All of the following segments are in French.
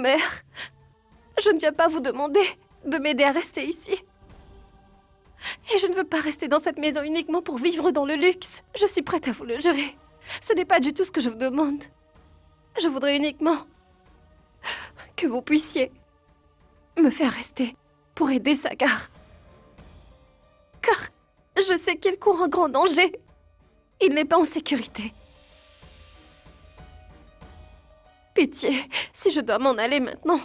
Mère, je ne viens pas vous demander de m'aider à rester ici. Et je ne veux pas rester dans cette maison uniquement pour vivre dans le luxe. Je suis prête à vous le jurer. Ce n'est pas du tout ce que je vous demande. Je voudrais uniquement que vous puissiez me faire rester pour aider Sagar. Car je sais qu'il court un grand danger. Il n'est pas en sécurité. Pitié, si je dois m'en aller maintenant,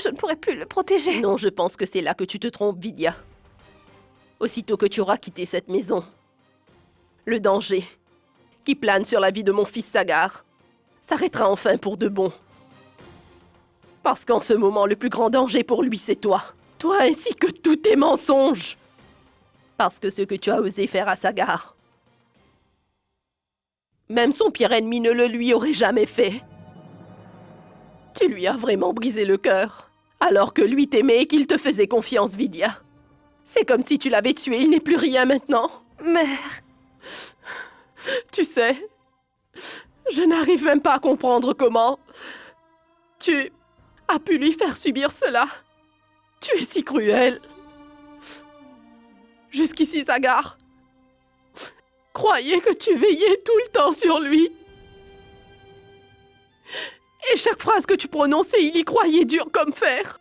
je ne pourrai plus le protéger. Non, je pense que c'est là que tu te trompes, Vidya. Aussitôt que tu auras quitté cette maison, le danger qui plane sur la vie de mon fils Sagar s'arrêtera enfin pour de bon. Parce qu'en ce moment, le plus grand danger pour lui, c'est toi. Toi ainsi que tous tes mensonges. Parce que ce que tu as osé faire à Sagar, même son pire ennemi ne le lui aurait jamais fait. Tu lui as vraiment brisé le cœur, alors que lui t'aimait et qu'il te faisait confiance, Vidya. C'est comme si tu l'avais tué, il n'est plus rien maintenant. Mère, Tu sais, je n'arrive même pas à comprendre comment tu as pu lui faire subir cela. Tu es si cruel. Jusqu'ici, Sagar, croyais que tu veillais tout le temps sur lui. Et chaque phrase que tu prononçais, il y croyait dur comme fer.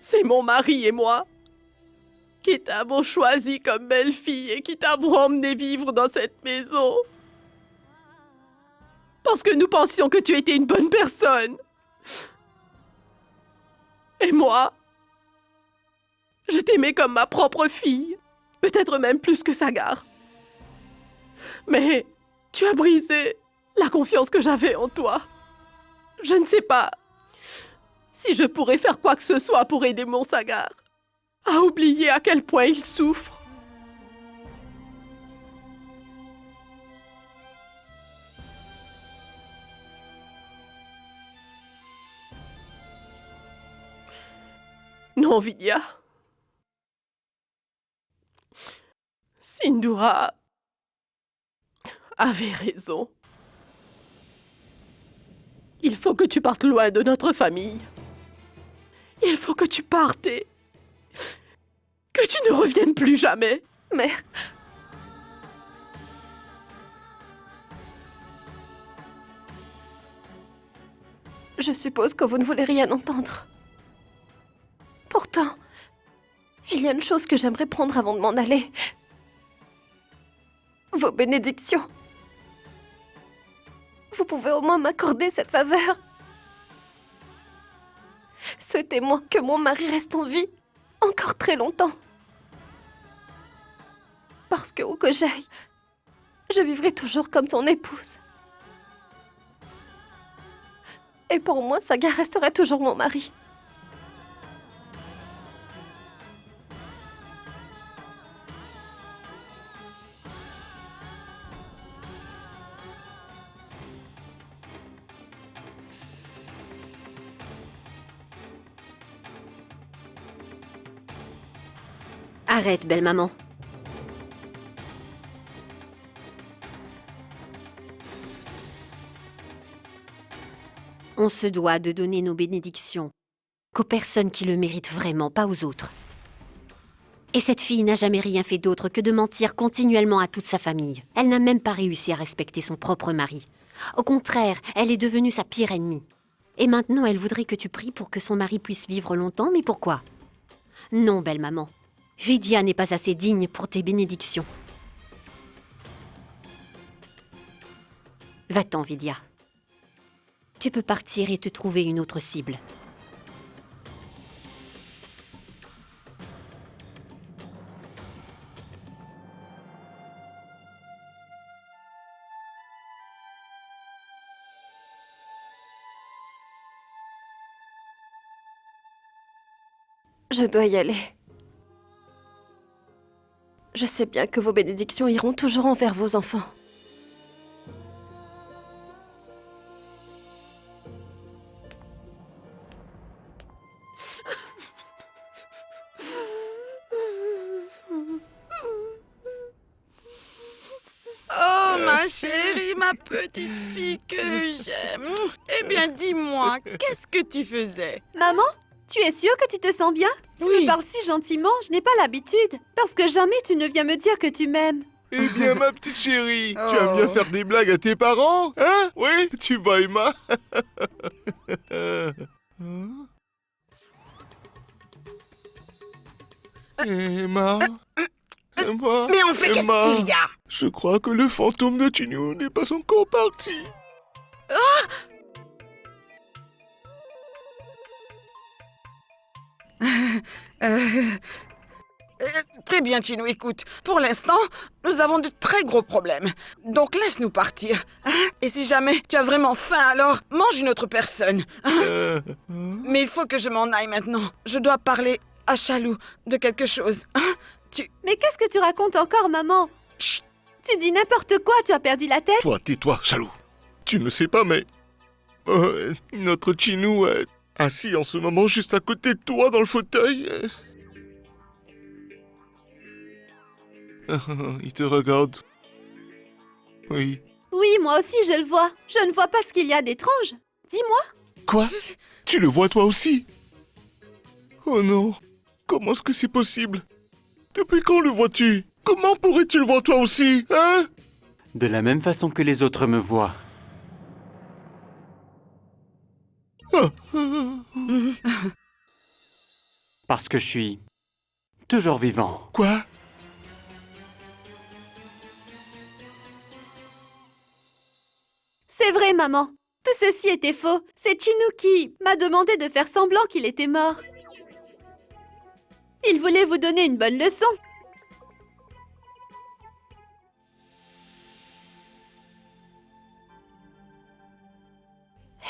C'est mon mari et moi qui t'avons choisi comme belle-fille et qui t'avons emmené vivre dans cette maison. Parce que nous pensions que tu étais une bonne personne. Et moi, je t'aimais comme ma propre fille. Peut-être même plus que Sagar. Mais tu as brisé la confiance que j'avais en toi. Je ne sais pas si je pourrais faire quoi que ce soit pour aider mon Sagar à oublier à quel point il souffre. Non, Vidya. Sindhura avait raison. Il faut que tu partes loin de notre famille. Il faut que tu partes et que tu ne reviennes plus jamais. mère. Je suppose que vous ne voulez rien entendre. Pourtant, il y a une chose que j'aimerais prendre avant de m'en aller. Vos bénédictions. Vous pouvez au moins m'accorder cette faveur. Souhaitez-moi que mon mari reste en vie encore très longtemps. Parce que où que j'aille, je vivrai toujours comme son épouse. Et pour moi, Sagar resterait toujours mon mari. Arrête, belle maman. On se doit de donner nos bénédictions qu'aux personnes qui le méritent vraiment, pas aux autres. Et cette fille n'a jamais rien fait d'autre que de mentir continuellement à toute sa famille. Elle n'a même pas réussi à respecter son propre mari. Au contraire, elle est devenue sa pire ennemie. Et maintenant, elle voudrait que tu pries pour que son mari puisse vivre longtemps, mais pourquoi? Non, belle maman. Vidya n'est pas assez digne pour tes bénédictions. Va-t'en, Vidya. Tu peux partir et te trouver une autre cible. Je dois y aller. Je sais bien que vos bénédictions iront toujours envers vos enfants. Oh, ma ma chérie, ma petite fille que j'aime. Eh bien, dis-moi, qu'est-ce que tu faisais? Maman, tu es sûre que tu te sens bien? Tu Oui. me parles si gentiment, je n'ai pas l'habitude. Parce que jamais tu ne viens me dire que tu m'aimes. Eh bien, ma petite chérie, tu Oh. aimes bien faire des blagues à tes parents, hein? Oui, tu vois, Emma. Hein? Emma. Emma. Mais en fait, qu'est-ce Emma. qu'il y a? Je crois que le fantôme de Chinu n'est pas encore parti. Très bien, Chinou, écoute. Pour l'instant, nous avons de très gros problèmes. Donc laisse-nous partir. Hein? Et si jamais tu as vraiment faim, alors mange une autre personne. Hein? Mais il faut que je m'en aille maintenant. Je dois parler à Chalou de quelque chose. Hein? Mais qu'est-ce que tu racontes encore, maman? Chut. Tu dis n'importe quoi, tu as perdu la tête? Toi, tais-toi, Chalou. Tu ne sais pas, mais... notre Chinou est assis en ce moment juste à côté de toi dans le fauteuil. Il te regarde. Oui. Oui, moi aussi je le vois. Je ne vois pas ce qu'il y a d'étrange. Dis-moi. Quoi? Tu le vois toi aussi? Oh non. Comment est-ce que c'est possible? Depuis quand le vois-tu? Comment pourrais-tu le voir toi aussi, hein? De la même façon que les autres me voient. Parce que je suis toujours vivant. Quoi? C'est vrai, maman. Tout ceci était faux. C'est Chinou qui m'a demandé de faire semblant qu'il était mort. Il voulait vous donner une bonne leçon.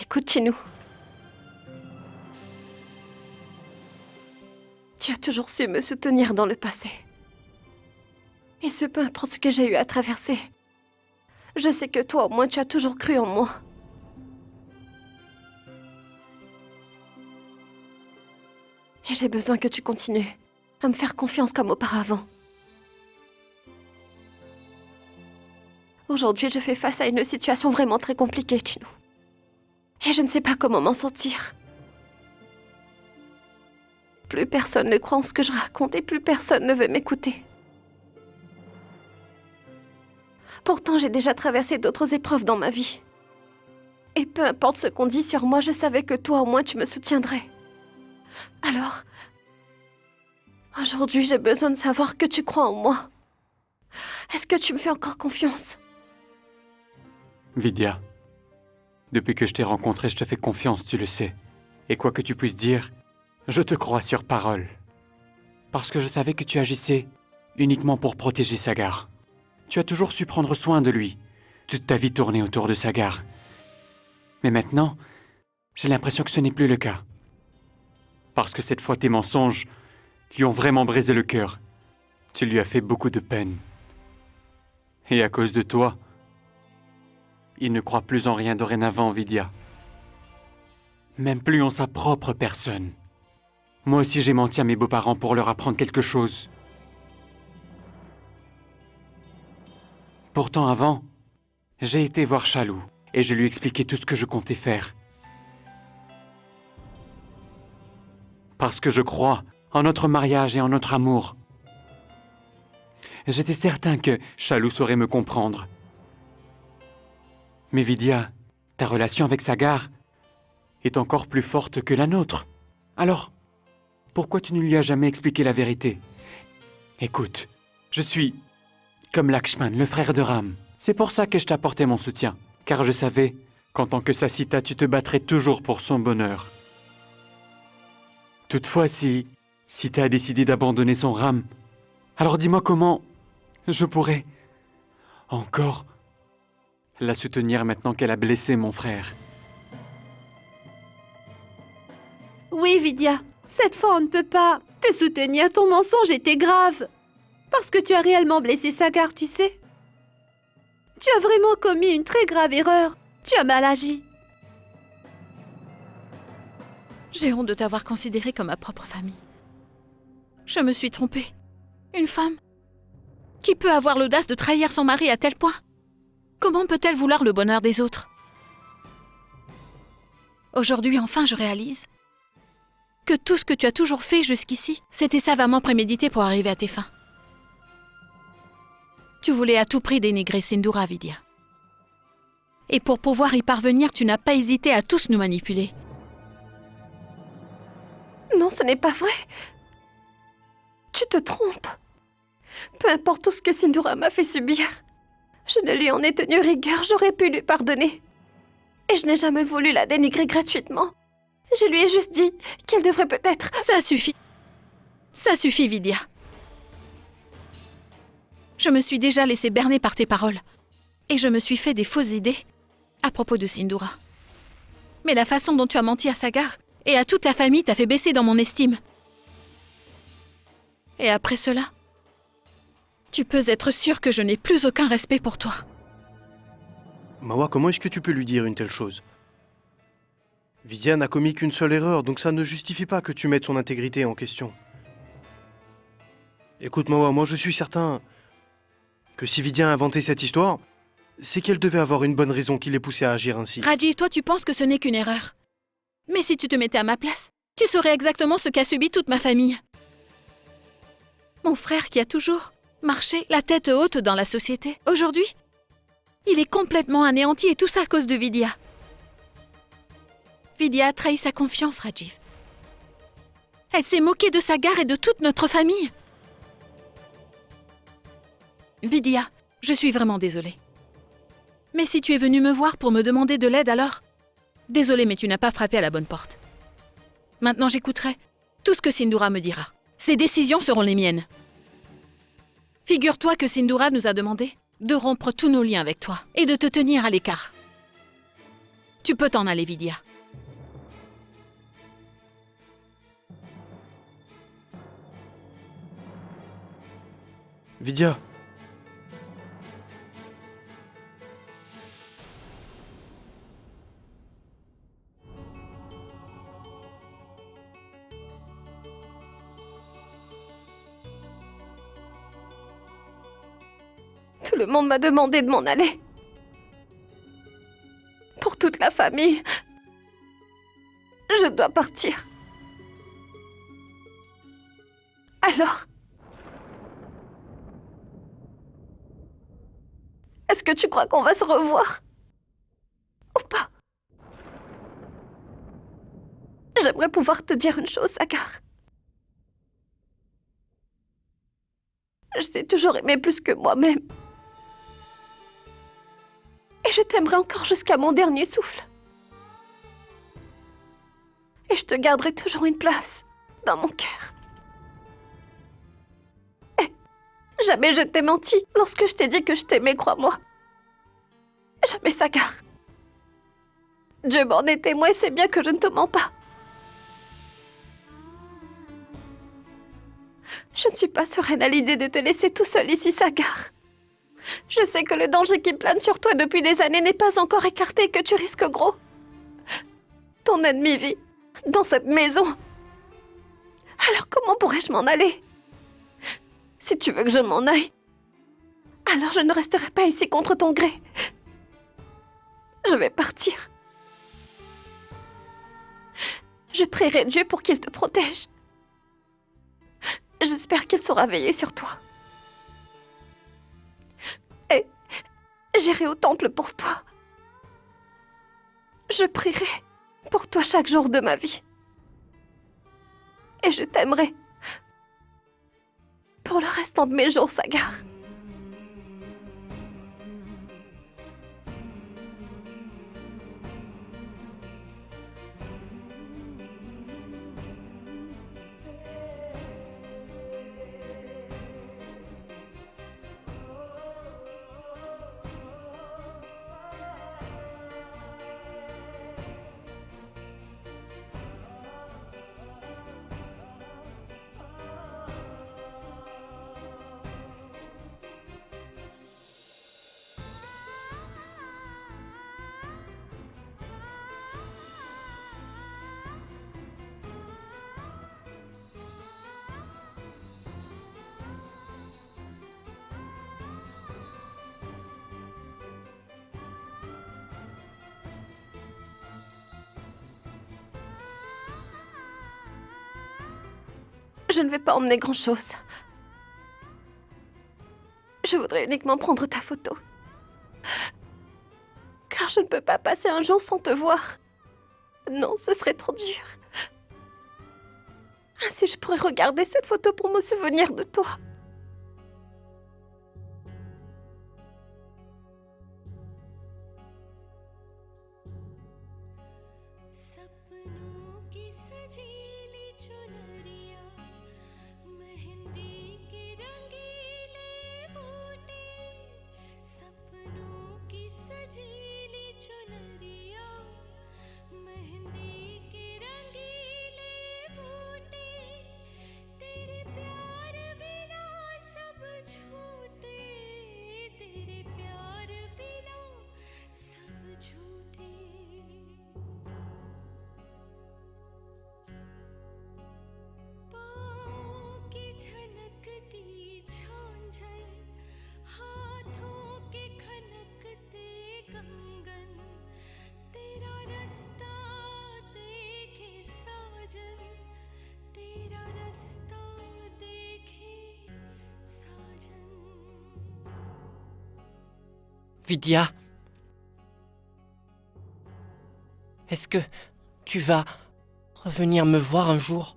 Écoute, Chinou. Tu as toujours su me soutenir dans le passé. Et ce peu importe ce que j'ai eu à traverser. Je sais que toi, au moins, tu as toujours cru en moi. Et j'ai besoin que tu continues à me faire confiance comme auparavant. Aujourd'hui, je fais face à une situation vraiment très compliquée, Chinou. Et je ne sais pas comment m'en sortir. Plus personne ne croit en ce que je raconte et plus personne ne veut m'écouter. Pourtant, j'ai déjà traversé d'autres épreuves dans ma vie. Et peu importe ce qu'on dit sur moi, je savais que toi, au moins, tu me soutiendrais. Alors, aujourd'hui, j'ai besoin de savoir que tu crois en moi. Est-ce que tu me fais encore confiance? Vidya, depuis que je t'ai rencontré, je te fais confiance, tu le sais. Et quoi que tu puisses dire, je te crois sur parole. Parce que je savais que tu agissais uniquement pour protéger Sagar. Tu as toujours su prendre soin de lui. Toute ta vie tournée autour de Sagar. Mais maintenant, j'ai l'impression que ce n'est plus le cas. Parce que cette fois, tes mensonges lui ont vraiment brisé le cœur. Tu lui as fait beaucoup de peine. Et à cause de toi, il ne croit plus en rien dorénavant, Vidya. Même plus en sa propre personne. Moi aussi, j'ai menti à mes beaux-parents pour leur apprendre quelque chose. Pourtant, avant, j'ai été voir Chalou et je lui ai expliqué tout ce que je comptais faire. Parce que je crois en notre mariage et en notre amour. J'étais certain que Chalou saurait me comprendre. Mais Vidya, ta relation avec Sagar est encore plus forte que la nôtre. Alors, pourquoi tu ne lui as jamais expliqué la vérité? Écoute, je suis comme Lakshman, le frère de Ram. C'est pour ça que je t'apportais mon soutien, car je savais qu'en tant que Sasita, tu te battrais toujours pour son bonheur. Toutefois, si tu as décidé d'abandonner son Ram, alors dis-moi comment je pourrais encore la soutenir maintenant qu'elle a blessé mon frère. Oui, Vidya. Cette fois, on ne peut pas te soutenir. Ton mensonge était grave. Parce que tu as réellement blessé Sagar, tu sais. Tu as vraiment commis une très grave erreur. Tu as mal agi. J'ai honte de t'avoir considérée comme ma propre famille. Je me suis trompée. Une femme qui peut avoir l'audace de trahir son mari à tel point? Comment peut-elle vouloir le bonheur des autres? Aujourd'hui, enfin, je réalise que tout ce que tu as toujours fait jusqu'ici, c'était savamment prémédité pour arriver à tes fins. Tu voulais à tout prix dénigrer Sindhura, Vidya. Et pour pouvoir y parvenir, tu n'as pas hésité à tous nous manipuler. Non, ce n'est pas vrai. Tu te trompes. Peu importe tout ce que Sindhura m'a fait subir, je ne lui en ai tenu rigueur, j'aurais pu lui pardonner. Et je n'ai jamais voulu la dénigrer gratuitement. Je lui ai juste dit qu'elle devrait peut-être... Ça suffit. Ça suffit, Vidya. Je me suis déjà laissée berner par tes paroles. Et je me suis fait des fausses idées à propos de Sindhura. Mais la façon dont tu as menti à Sagar et à toute la famille t'a fait baisser dans mon estime. Et après cela, tu peux être sûr que je n'ai plus aucun respect pour toi. Mahua, comment est-ce que tu peux lui dire une telle chose? Vidya n'a commis qu'une seule erreur, donc ça ne justifie pas que tu mettes son intégrité en question. Écoute Mahua, moi je suis certain que si Vidya a inventé cette histoire, c'est qu'elle devait avoir une bonne raison qui l'ait poussée à agir ainsi. Rajiv, toi tu penses que ce n'est qu'une erreur. Mais si tu te mettais à ma place, tu saurais exactement ce qu'a subi toute ma famille. Mon frère qui a toujours marché la tête haute dans la société, aujourd'hui, il est complètement anéanti et tout ça à cause de Vidya. Vidya a trahi sa confiance, Rajiv. Elle s'est moquée de Sagar et de toute notre famille. Vidya, je suis vraiment désolée. Mais si tu es venue me voir pour me demander de l'aide alors... Désolée, mais tu n'as pas frappé à la bonne porte. Maintenant, j'écouterai tout ce que Sindhura me dira. Ses décisions seront les miennes. Figure-toi que Sindhura nous a demandé de rompre tous nos liens avec toi et de te tenir à l'écart. Tu peux t'en aller, Vidya. Vidya. Tout le monde m'a demandé de m'en aller. Pour toute la famille, je dois partir. Alors, est-ce que tu crois qu'on va se revoir? Ou pas? J'aimerais pouvoir te dire une chose, Sagar. Je t'ai toujours aimé plus que moi-même. Et je t'aimerai encore jusqu'à mon dernier souffle. Et je te garderai toujours une place dans mon cœur. Et jamais je t'ai menti lorsque je t'ai dit que je t'aimais, crois-moi. Jamais, Sagar. Dieu m'en est témoin et sait bien que je ne te mens pas. Je ne suis pas sereine à l'idée de te laisser tout seul ici, Sagar. Je sais que le danger qui plane sur toi depuis des années n'est pas encore écarté et que tu risques gros. Ton ennemi vit dans cette maison. Alors comment pourrais-je m'en aller? Si tu veux que je m'en aille, alors je ne resterai pas ici contre ton gré. Je vais partir. Je prierai Dieu pour qu'il te protège. J'espère qu'il saura veiller sur toi. Et j'irai au temple pour toi. Je prierai pour toi chaque jour de ma vie. Et je t'aimerai pour le restant de mes jours, Sagar. je ne vais pas emmener grand-chose. Je voudrais uniquement prendre ta photo. Car je ne peux pas passer un jour sans te voir. Non, ce serait trop dur. Ainsi, je pourrais regarder cette photo pour me souvenir de toi. Vidya, est-ce que tu vas revenir me voir un jour?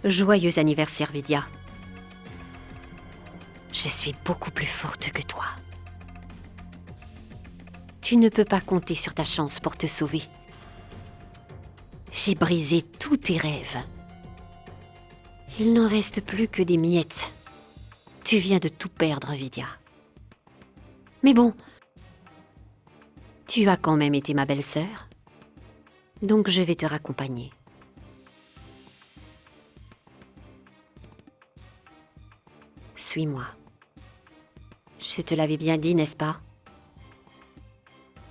Joyeux anniversaire, Vidya. Je suis beaucoup plus forte que toi. Tu ne peux pas compter sur ta chance pour te sauver. J'ai brisé tous tes rêves. Il n'en reste plus que des miettes. Tu viens de tout perdre, Vidya. Mais bon, tu as quand même été ma belle-sœur, donc je vais te raccompagner. Suis-moi. Je te l'avais bien dit, n'est-ce pas?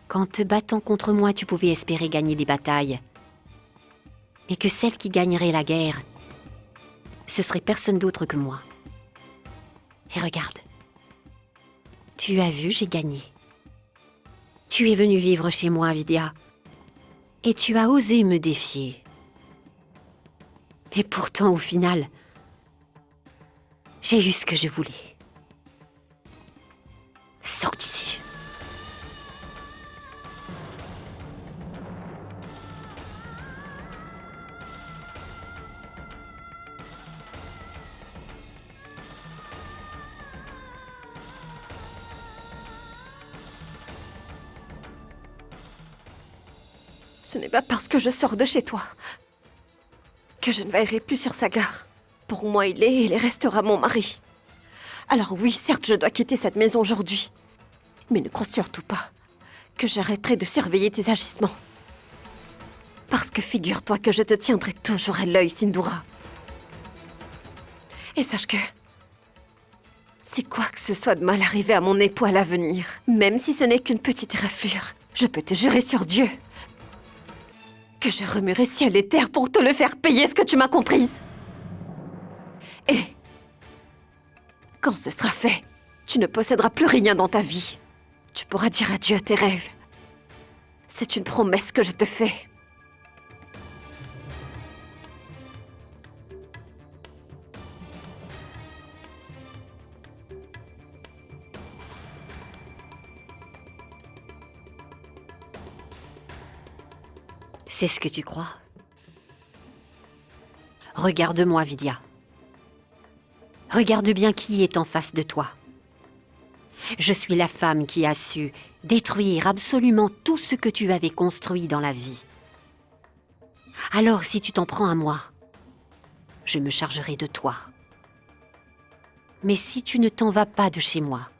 Qu'en te battant contre moi, tu pouvais espérer gagner des batailles. Mais que celle qui gagnerait la guerre, ce serait personne d'autre que moi. Et regarde. Tu as vu, j'ai gagné. Tu es venu vivre chez moi, Vidya. Et tu as osé me défier. Et pourtant, au final, j'ai eu ce que je voulais. Sors d'ici. Ce n'est pas parce que je sors de chez toi que je ne veillerai plus sur Sagar. Pour moi, il est et il restera mon mari. Alors oui, certes, je dois quitter cette maison aujourd'hui. Mais ne crois surtout pas que j'arrêterai de surveiller tes agissements. Parce que figure-toi que je te tiendrai toujours à l'œil, Sindhura. Et sache que si quoi que ce soit de mal arrivait à mon époux à l'avenir, même si ce n'est qu'une petite éraflure, je peux te jurer sur Dieu que je remuerai ciel et terre pour te le faire payer, ce que tu m'as comprise. Et quand ce sera fait, tu ne posséderas plus rien dans ta vie. Tu pourras dire adieu à tes rêves. C'est une promesse que je te fais. C'est ce que tu crois. Regarde-moi, Vidya. Regarde bien qui est en face de toi. Je suis la femme qui a su détruire absolument tout ce que tu avais construit dans la vie. Alors, si tu t'en prends à moi, je me chargerai de toi. Mais si tu ne t'en vas pas de chez moi,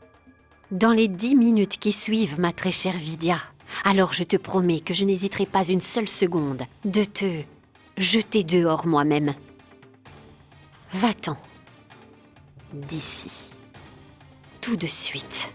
dans les 10 minutes qui suivent, ma très chère Vidya, alors je te promets que je n'hésiterai pas une seule seconde de te jeter dehors moi-même. Va-t'en d'ici, tout de suite.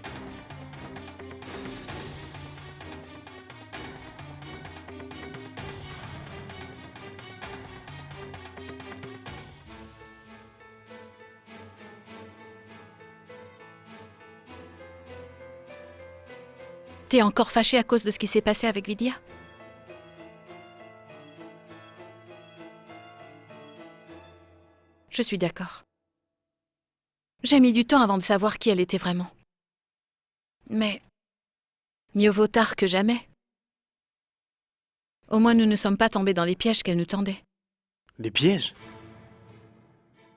T'es encore fâché à cause de ce qui s'est passé avec Vidya? Je suis d'accord. J'ai mis du temps avant de savoir qui elle était vraiment. Mais mieux vaut tard que jamais. Au moins nous ne sommes pas tombés dans les pièges qu'elle nous tendait. Les pièges?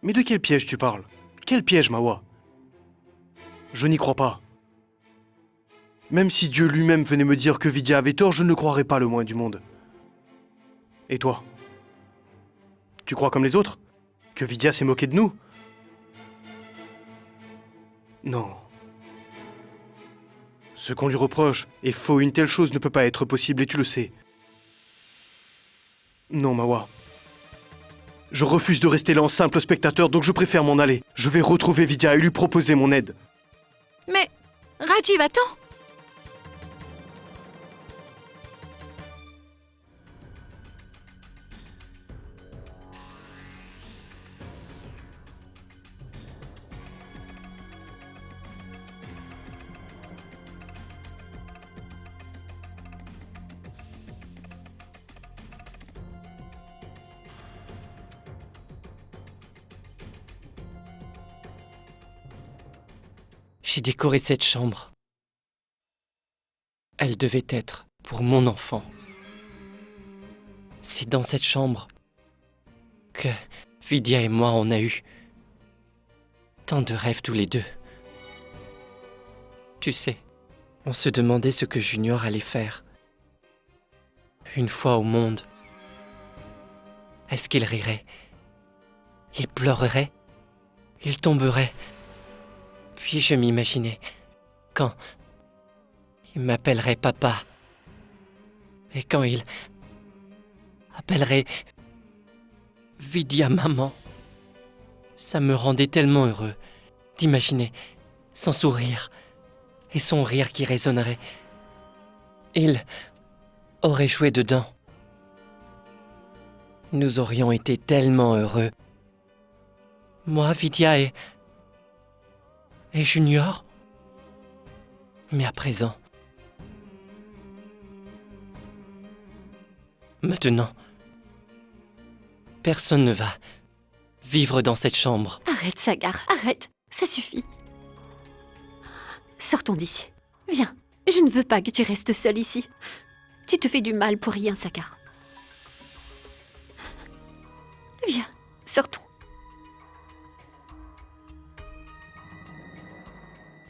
Mais de quel piège tu parles? Quel piège, Mawa? Je n'y crois pas. Même si Dieu lui-même venait me dire que Vidya avait tort, je ne le croirais pas le moins du monde. Et toi? Tu crois comme les autres? Que Vidya s'est moquée de nous? Non. Ce qu'on lui reproche est faux, une telle chose ne peut pas être possible et tu le sais. Non, Mawa. Je refuse de rester là en simple spectateur, donc je préfère m'en aller. Je vais retrouver Vidya et lui proposer mon aide. Mais Rajiv, attends! J'ai décoré cette chambre. Elle devait être pour mon enfant. C'est dans cette chambre que Vidya et moi on a eu tant de rêves tous les deux. Tu sais, on se demandait ce que Junior allait faire. Une fois au monde. Est-ce qu'il rirait? Il pleurerait? Il tomberait? Puis je m'imaginais quand il m'appellerait papa et quand il appellerait Vidya maman. Ça me rendait tellement heureux d'imaginer son sourire et son rire qui résonnerait. Il aurait joué dedans. Nous aurions été tellement heureux. Moi, Vidya et Junior? Mais à présent... Maintenant... Personne ne va vivre dans cette chambre. Arrête, Sagar, arrête. Ça suffit. Sortons d'ici. Viens. Je ne veux pas que tu restes seul ici. Tu te fais du mal pour rien, Sagar. Viens, sortons.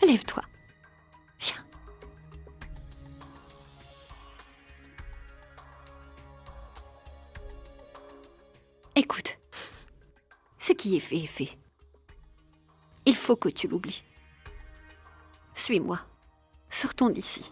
Lève-toi. Viens. Écoute, ce qui est fait est fait. Il faut que tu l'oublies. Suis-moi. Sortons d'ici.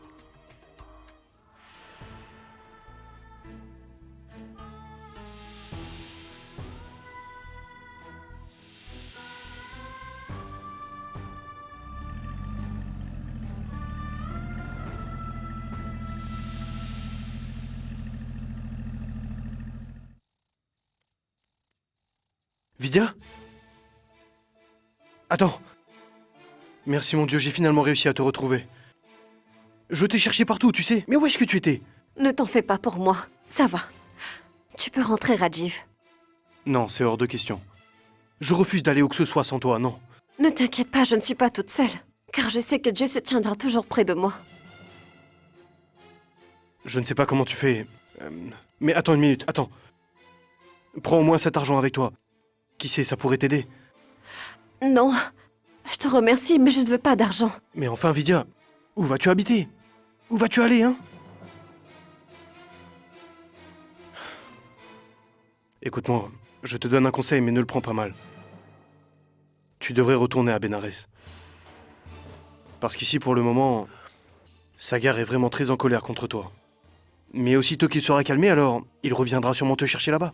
Vidya? Attends. Merci mon Dieu, j'ai finalement réussi à te retrouver. Je t'ai cherché partout, tu sais. Mais où est-ce que tu étais? Ne t'en fais pas pour moi. Ça va. Tu peux rentrer, Rajiv. Non, c'est hors de question. Je refuse d'aller où que ce soit sans toi, non. Ne t'inquiète pas, je ne suis pas toute seule. Car je sais que Dieu se tiendra toujours près de moi. Je ne sais pas comment tu fais. Mais attends une minute, attends. Prends au moins cet argent avec toi. Qui sait, ça pourrait t'aider. Non, je te remercie, mais je ne veux pas d'argent. Mais enfin, Vidya, où vas-tu habiter? Où vas-tu aller, hein? Écoute-moi, je te donne un conseil, mais ne le prends pas mal. Tu devrais retourner à Bénarès. Parce qu'ici, pour le moment, Sagar est vraiment très en colère contre toi. Mais aussitôt qu'il sera calmé, alors, il reviendra sûrement te chercher là-bas.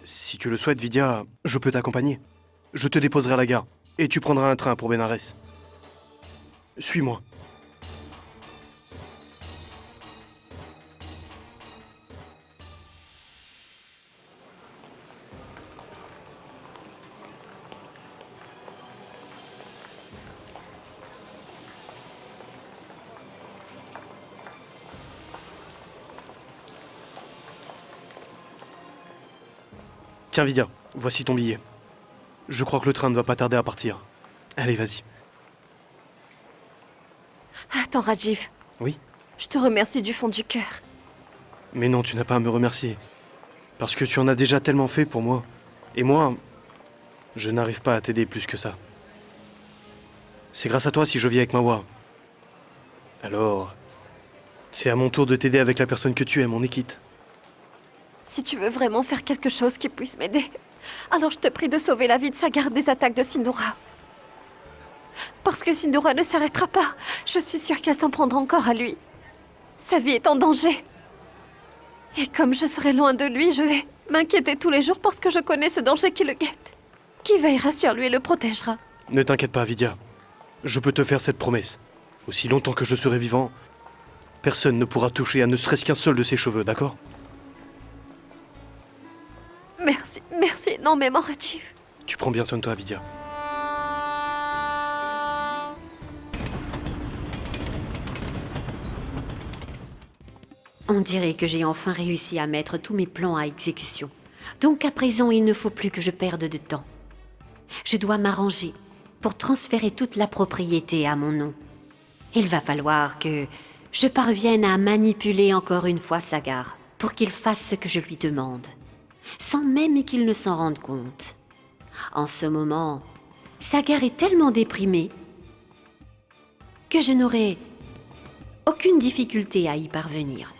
Si tu le souhaites, Vidya, je peux t'accompagner. Je te déposerai à la gare, et tu prendras un train pour Bénarès. Suis-moi. Tiens, Vidya, voici ton billet. Je crois que le train ne va pas tarder à partir. Allez, vas-y. Attends, Rajiv. Oui? Je te remercie du fond du cœur. Mais non, tu n'as pas à me remercier. Parce que tu en as déjà tellement fait pour moi. Et moi, je n'arrive pas à t'aider plus que ça. C'est grâce à toi si je vis avec Mawa. Alors, c'est à mon tour de t'aider avec la personne que tu aimes, on est quitte. Si tu veux vraiment faire quelque chose qui puisse m'aider, alors je te prie de sauver la vie de Sagar des attaques de Sindhura. Parce que Sindhura ne s'arrêtera pas. Je suis sûre qu'elle s'en prendra encore à lui. Sa vie est en danger. Et comme je serai loin de lui, je vais m'inquiéter tous les jours parce que je connais ce danger qui le guette. Qui veillera sur lui et le protégera. Ne t'inquiète pas, Vidya. Je peux te faire cette promesse. Aussi longtemps que je serai vivant, personne ne pourra toucher à ne serait-ce qu'un seul de ses cheveux, d'accord? Merci énormément, Rajiv. Tu prends bien soin de toi, Vidya. On dirait que j'ai enfin réussi à mettre tous mes plans à exécution. Donc à présent, il ne faut plus que je perde de temps. Je dois m'arranger pour transférer toute la propriété à mon nom. Il va falloir que je parvienne à manipuler encore une fois Sagar pour qu'il fasse ce que je lui demande, sans même qu'il ne s'en rende compte. En ce moment, Sagar est tellement déprimé que je n'aurai aucune difficulté à y parvenir.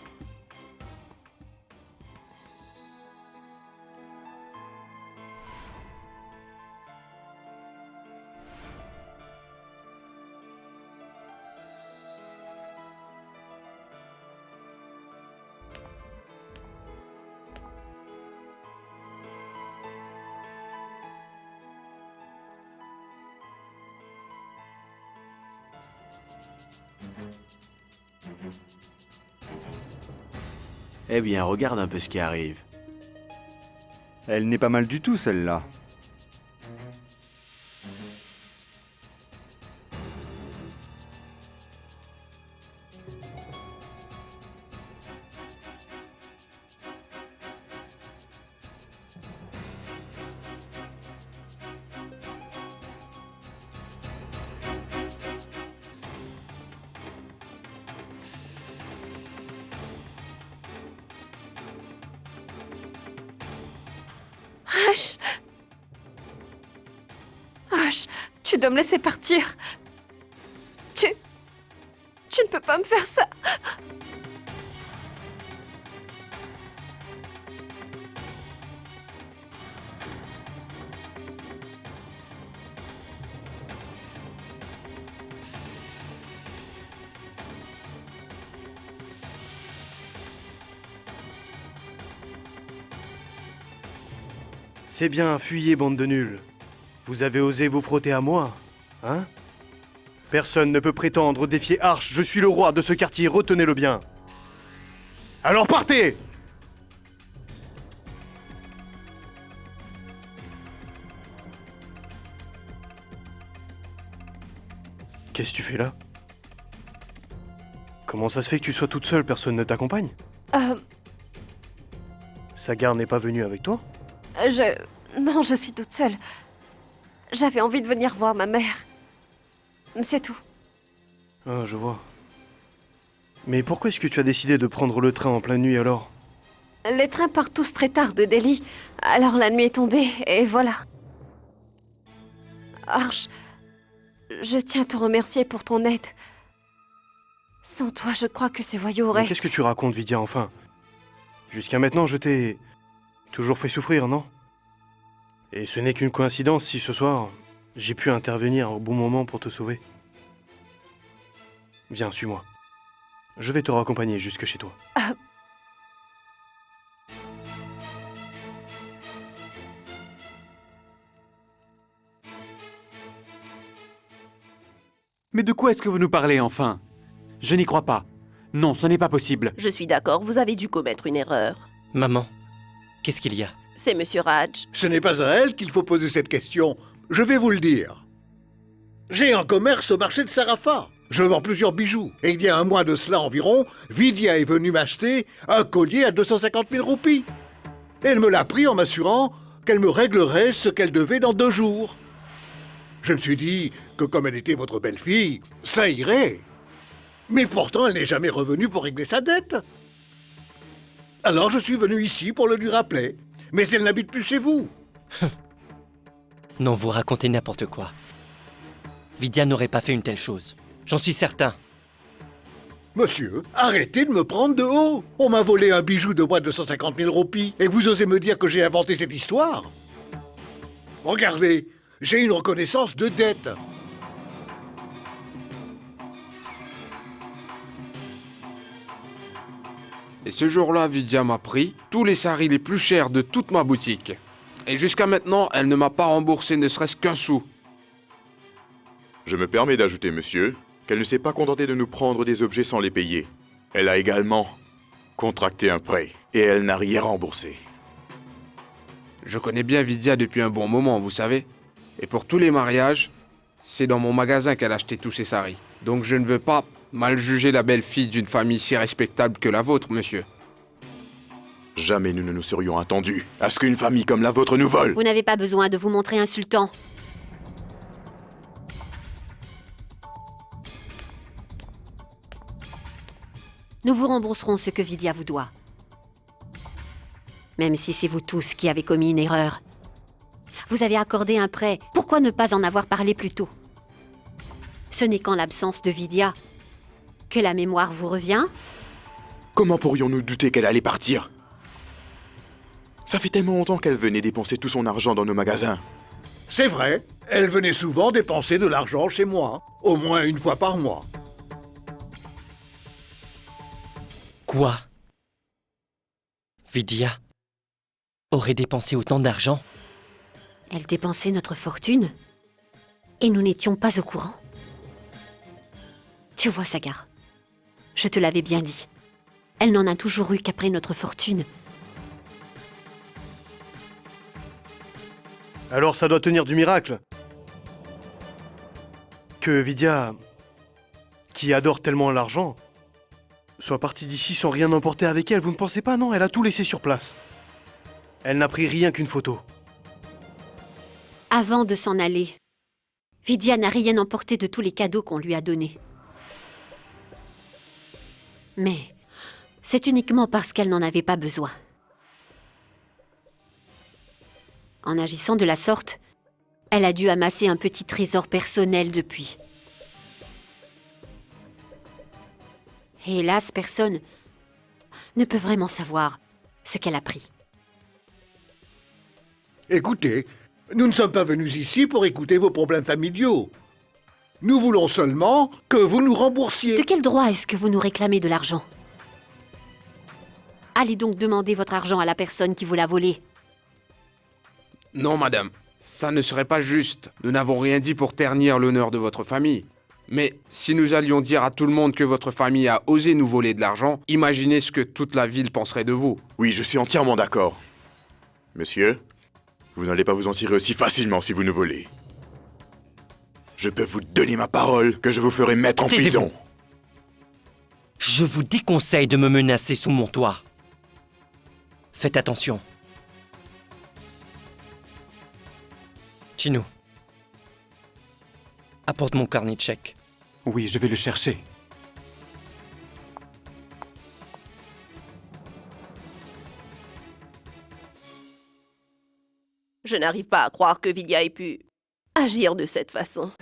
Eh bien, regarde un peu ce qui arrive. Elle n'est pas mal du tout, celle-là. Ash, tu dois me laisser partir. Tu ne peux pas me faire ça. C'est bien, fuyez, bande de nuls. Vous avez osé vous frotter à moi, hein? Personne ne peut prétendre défier Arch, je suis le roi de ce quartier, retenez-le bien. Alors partez! Qu'est-ce que tu fais là? Comment ça se fait que tu sois toute seule, personne ne t'accompagne? Sagar n'est pas venu avec toi? Non, je suis toute seule. J'avais envie de venir voir ma mère. C'est tout. Ah, je vois. Mais pourquoi est-ce que tu as décidé de prendre le train en pleine nuit alors? Les trains partent tous très tard de Delhi. Alors la nuit est tombée, et voilà. Arch, je tiens à te remercier pour ton aide. Sans toi, je crois que ces voyous Mais auraient... qu'est-ce que tu racontes, Vidya, enfin? Jusqu'à maintenant, je t'ai toujours fait souffrir, non? Et ce n'est qu'une coïncidence si ce soir, j'ai pu intervenir au bon moment pour te sauver. Viens, suis-moi. Je vais te raccompagner jusque chez toi. Mais de quoi est-ce que vous nous parlez, enfin? Je n'y crois pas. Non, ce n'est pas possible. Je suis d'accord, vous avez dû commettre une erreur. Maman, qu'est-ce qu'il y a? C'est Monsieur Raj. Ce n'est pas à elle qu'il faut poser cette question. Je vais vous le dire. J'ai un commerce au marché de Sarafa. Je vends plusieurs bijoux. Et il y a un mois de cela environ, Vidya est venue m'acheter un collier à 250 000 roupies. Elle me l'a pris en m'assurant qu'elle me réglerait ce qu'elle devait dans 2 jours. Je me suis dit que comme elle était votre belle-fille, ça irait. Mais pourtant, elle n'est jamais revenue pour régler sa dette. Alors je suis venu ici pour le lui rappeler. Mais elle n'habite plus chez vous. Non, vous racontez n'importe quoi. Vidya n'aurait pas fait une telle chose. J'en suis certain. Monsieur, arrêtez de me prendre de haut. On m'a volé un bijou de moins de 250 000 roupies et vous osez me dire que j'ai inventé cette histoire? Regardez, j'ai une reconnaissance de dette. Et ce jour-là, Vidya m'a pris tous les saris les plus chers de toute ma boutique. Et jusqu'à maintenant, elle ne m'a pas remboursé ne serait-ce qu'un sou. Je me permets d'ajouter, monsieur, qu'elle ne s'est pas contentée de nous prendre des objets sans les payer. Elle a également contracté un prêt, et elle n'a rien remboursé. Je connais bien Vidya depuis un bon moment, vous savez. Et pour tous les mariages, c'est dans mon magasin qu'elle a acheté tous ses saris. Donc je ne veux pas mal juger la belle-fille d'une famille si respectable que la vôtre, monsieur. Jamais nous ne nous serions attendus à ce qu'une famille comme la vôtre nous vole. Vous n'avez pas besoin de vous montrer insultant. Nous vous rembourserons ce que Vidya vous doit. Même si c'est vous tous qui avez commis une erreur. Vous avez accordé un prêt, pourquoi ne pas en avoir parlé plus tôt? Ce n'est qu'en l'absence de Vidya que la mémoire vous revient? Comment pourrions-nous douter qu'elle allait partir? Ça fait tellement longtemps qu'elle venait dépenser tout son argent dans nos magasins. C'est vrai, elle venait souvent dépenser de l'argent chez moi, au moins une fois par mois. Quoi? Vidya aurait dépensé autant d'argent? Elle dépensait notre fortune et nous n'étions pas au courant. Tu vois, Sagar, je te l'avais bien dit. Elle n'en a toujours eu qu'après notre fortune. Alors ça doit tenir du miracle. Que Vidya, qui adore tellement l'argent, soit partie d'ici sans rien emporter avec elle. Vous ne pensez pas, non? Elle a tout laissé sur place. Elle n'a pris rien qu'une photo. Avant de s'en aller, Vidya n'a rien emporté de tous les cadeaux qu'on lui a donnés. Mais c'est uniquement parce qu'elle n'en avait pas besoin. En agissant de la sorte, elle a dû amasser un petit trésor personnel depuis. Et hélas, personne ne peut vraiment savoir ce qu'elle a pris. Écoutez, nous ne sommes pas venus ici pour écouter vos problèmes familiaux. Nous voulons seulement que vous nous remboursiez. De quel droit est-ce que vous nous réclamez de l'argent? Allez donc demander votre argent à la personne qui vous l'a volé. Non, madame, ça ne serait pas juste. Nous n'avons rien dit pour ternir l'honneur de votre famille. Mais si nous allions dire à tout le monde que votre famille a osé nous voler de l'argent, imaginez ce que toute la ville penserait de vous. Oui, je suis entièrement d'accord. Monsieur, vous n'allez pas vous en tirer aussi facilement si vous nous volez. Je peux vous donner ma parole que je vous ferai mettre en prison. Je vous déconseille de me menacer sous mon toit. Faites attention. Chino, apporte mon carnet de chèques. Oui, je vais le chercher. Je n'arrive pas à croire que Vidya ait pu agir de cette façon.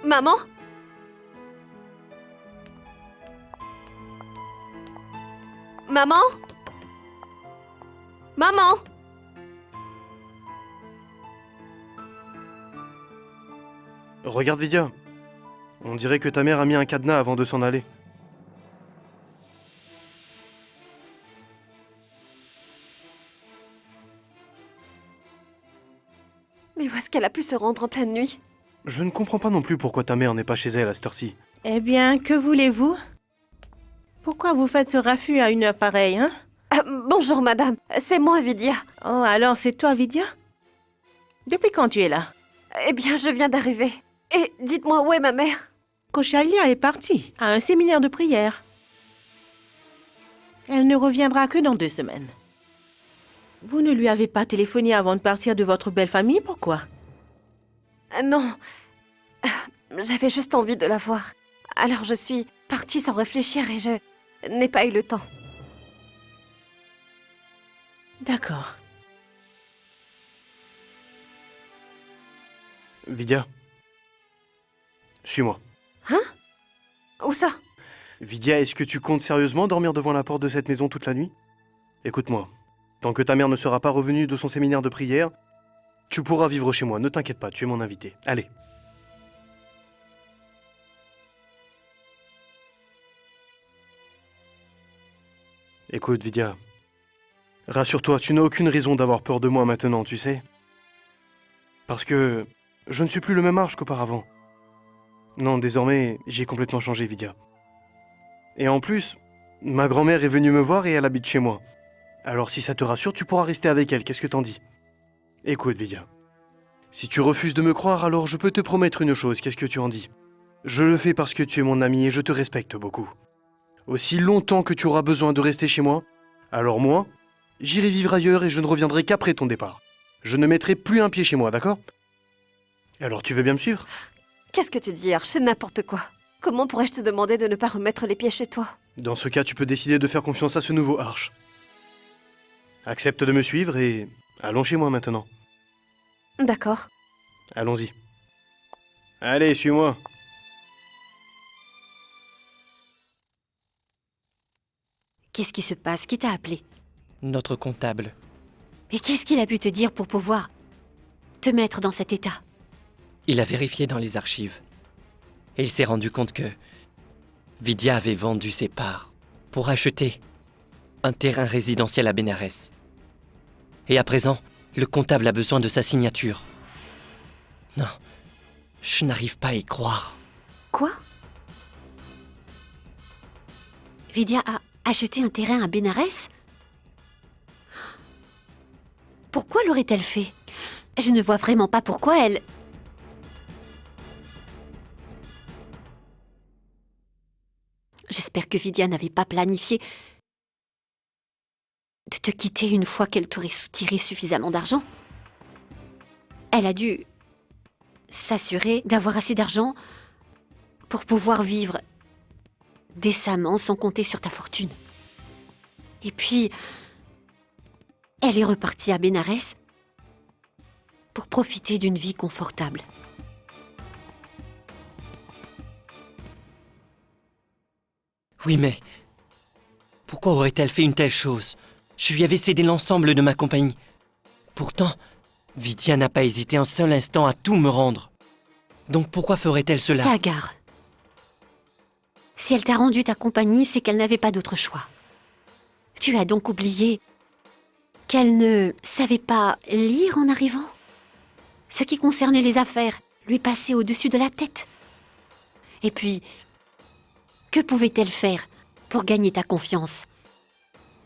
Maman? Maman? Maman? Regarde Vidya. On dirait que ta mère a mis un cadenas avant de s'en aller. Mais où est-ce qu'elle a pu se rendre en pleine nuit? Je ne comprends pas non plus pourquoi ta mère n'est pas chez elle à cette heure-ci. Eh bien, que voulez-vous? Pourquoi vous faites ce raffut à une heure pareille, hein? Bonjour, madame. C'est moi, Vidya. Oh, alors c'est toi, Vidya? Depuis quand tu es là? Eh bien, je viens d'arriver. Et dites-moi, où est ma mère? Koshalia est partie à un séminaire de prière. Elle ne reviendra que dans 2 semaines. Vous ne lui avez pas téléphoné avant de partir de votre belle famille, pourquoi? Non. J'avais juste envie de la voir. Alors je suis partie sans réfléchir et je n'ai pas eu le temps. D'accord. Vidya. Suis-moi. Hein? Où ça? Vidya, est-ce que tu comptes sérieusement dormir devant la porte de cette maison toute la nuit? Écoute-moi. Tant que ta mère ne sera pas revenue de son séminaire de prière, tu pourras vivre chez moi. Ne t'inquiète pas, tu es mon invité. Allez. Écoute, Vidya. Rassure-toi, tu n'as aucune raison d'avoir peur de moi maintenant, tu sais. Parce que je ne suis plus le même âge qu'auparavant. Non, désormais, j'ai complètement changé, Vidya. Et en plus, ma grand-mère est venue me voir et elle habite chez moi. Alors si ça te rassure, tu pourras rester avec elle, qu'est-ce que t'en dis? Écoute, Vidya. Si tu refuses de me croire, alors je peux te promettre une chose, qu'est-ce que tu en dis? Je le fais parce que tu es mon ami et je te respecte beaucoup. Aussi longtemps que tu auras besoin de rester chez moi, alors moi, j'irai vivre ailleurs et je ne reviendrai qu'après ton départ. Je ne mettrai plus un pied chez moi, d'accord? Alors tu veux bien me suivre? Qu'est-ce que tu dis, Arch? C'est n'importe quoi. Comment pourrais-je te demander de ne pas remettre les pieds chez toi? Dans ce cas, tu peux décider de faire confiance à ce nouveau Arch. Accepte de me suivre et allons chez moi maintenant. D'accord. Allons-y. Allez, suis-moi. Qu'est-ce qui se passe? Qui t'a appelé? Notre comptable. Et qu'est-ce qu'il a pu te dire pour pouvoir te mettre dans cet état? Il a vérifié dans les archives. Et il s'est rendu compte que Vidya avait vendu ses parts pour acheter un terrain résidentiel à Bénarès. Et à présent, le comptable a besoin de sa signature. Non, je n'arrive pas à y croire. Quoi? Vidya a acheté un terrain à Bénarès? Pourquoi l'aurait-elle fait? Je ne vois vraiment pas pourquoi elle... J'espère que Vidya n'avait pas planifié de te quitter une fois qu'elle t'aurait soutiré suffisamment d'argent. Elle a dû s'assurer d'avoir assez d'argent pour pouvoir vivre décemment sans compter sur ta fortune. Et puis, elle est repartie à Bénarès pour profiter d'une vie confortable. Oui, mais pourquoi aurait-elle fait une telle chose? Je lui avais cédé l'ensemble de ma compagnie. Pourtant, Vidya n'a pas hésité un seul instant à tout me rendre. Donc pourquoi ferait-elle cela? Sagar, si elle t'a rendu ta compagnie, c'est qu'elle n'avait pas d'autre choix. Tu as donc oublié qu'elle ne savait pas lire en arrivant? Ce qui concernait les affaires lui passait au-dessus de la tête. Et puis, que pouvait-elle faire pour gagner ta confiance?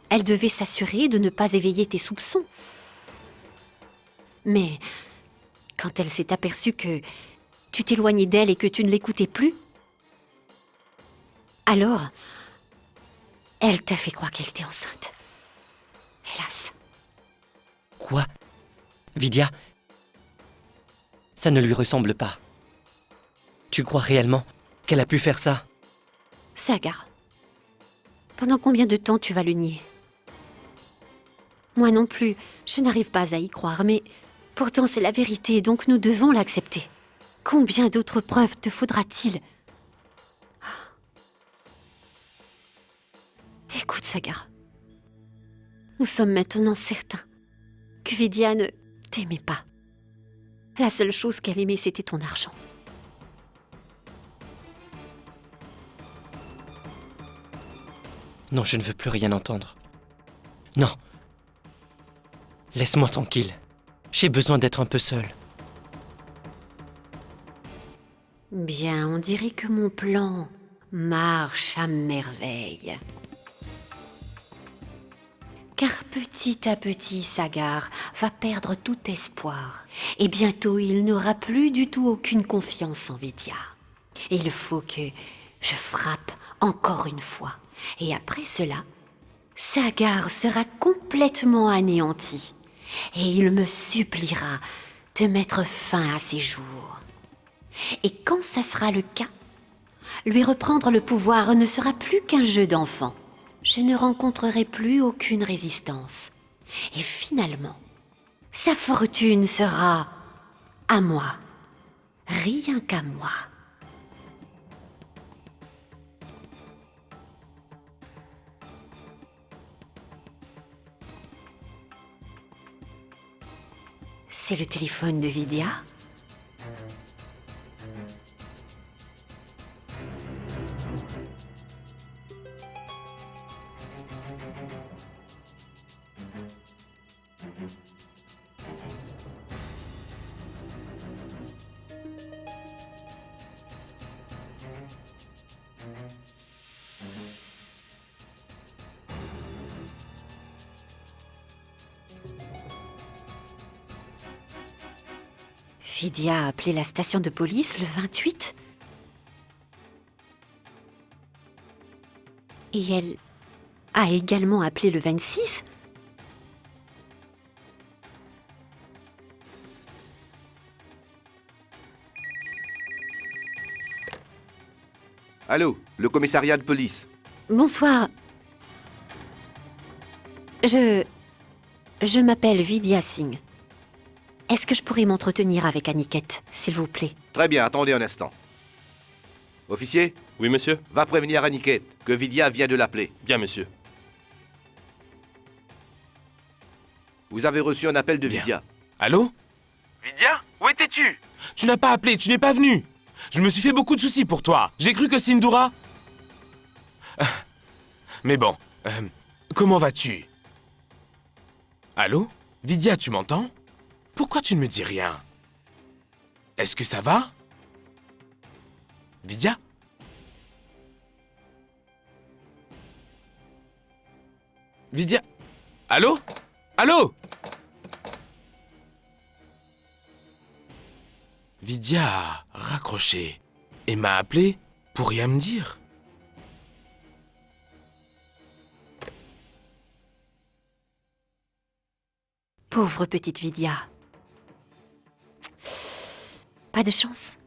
Elle devait s'assurer de ne pas éveiller tes soupçons. Mais quand elle s'est aperçue que tu t'éloignais d'elle et que tu ne l'écoutais plus, Alors, elle t'a fait croire qu'elle était enceinte. Hélas. Quoi? Vidya? Ça ne lui ressemble pas. Tu crois réellement qu'elle a pu faire ça? Sagar, pendant combien de temps tu vas le nier? Moi non plus, je n'arrive pas à y croire, mais pourtant c'est la vérité, donc nous devons l'accepter. Combien d'autres preuves te faudra-t-il? Écoute, Sagar, nous sommes maintenant certains que Vidya ne t'aimait pas. La seule chose qu'elle aimait, c'était ton argent. Non, je ne veux plus rien entendre. Non. Laisse-moi tranquille. J'ai besoin d'être un peu seul. Bien, on dirait que mon plan marche à merveille. Car petit à petit, Sagar va perdre tout espoir. Et bientôt, il n'aura plus du tout aucune confiance en Vidya. Il faut que je frappe encore une fois. Et après cela, Sagar sera complètement anéanti. Et il me suppliera de mettre fin à ses jours. Et quand ça sera le cas, lui reprendre le pouvoir ne sera plus qu'un jeu d'enfant. Je ne rencontrerai plus aucune résistance. Et finalement, sa fortune sera à moi. Rien qu'à moi. C'est le téléphone de Vidya. Vidya a appelé la station de police le 28. Et elle a également appelé le 26. Allô, le commissariat de police. Bonsoir. Je m'appelle Vidya Singh. Est-ce que je pourrais m'entretenir avec Aniket, s'il vous plaît? Très bien, attendez un instant. Officier? Oui, monsieur. Va prévenir Aniket que Vidya vient de l'appeler. Bien, monsieur. Vous avez reçu un appel de Vidya. Allô? Vidya? Où étais-tu? Tu n'as pas appelé, tu n'es pas venu. Je me suis fait beaucoup de soucis pour toi. J'ai cru que Sindura... Mais bon, comment vas-tu? Allô? Vidya, tu m'entends? Pourquoi tu ne me dis rien? Est-ce que ça va? Vidya? Vidya? Allô? Allô? Vidya a raccroché et m'a appelé pour rien me dire. Pauvre petite Vidya. Pas de chance.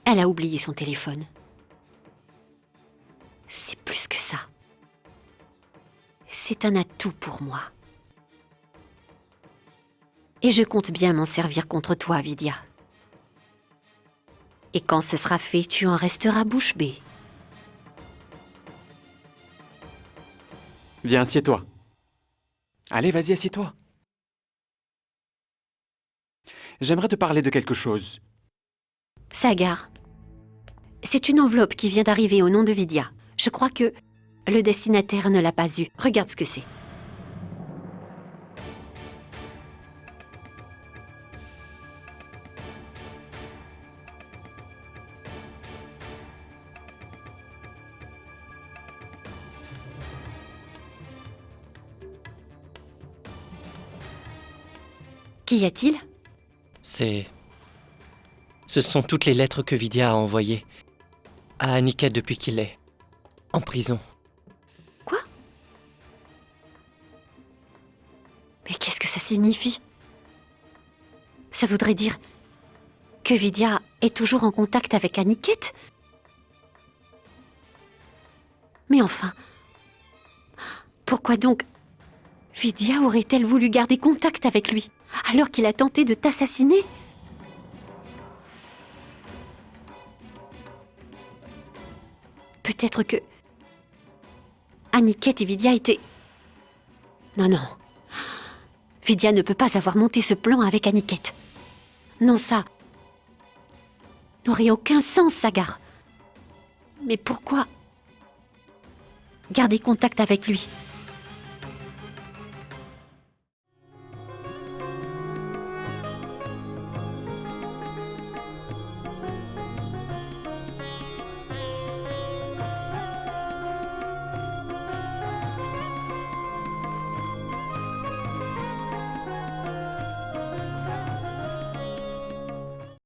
Elle a oublié son téléphone. C'est plus que ça. C'est un atout pour moi. Et je compte bien m'en servir contre toi, Vidya. Et quand ce sera fait, tu en resteras bouche bée. Viens, assieds-toi. Allez, vas-y, assieds-toi. J'aimerais te parler de quelque chose. Sagar, c'est une enveloppe qui vient d'arriver au nom de Vidya. Je crois que le destinataire ne l'a pas eue. Regarde ce que c'est. Qu'y a-t-il? Ce sont toutes les lettres que Vidya a envoyées à Aniket depuis qu'il est. En prison. Mais qu'est-ce que ça signifie? Ça voudrait dire que Vidya est toujours en contact avec Aniket? Mais enfin, pourquoi donc Vidya aurait-elle voulu garder contact avec lui alors qu'il a tenté de t'assassiner? Peut-être que Aniket et Vidya étaient... Non. Vidya ne peut pas avoir monté ce plan avec Aniket. Non, ça n'aurait aucun sens, Sagar. Mais pourquoi garder contact avec lui?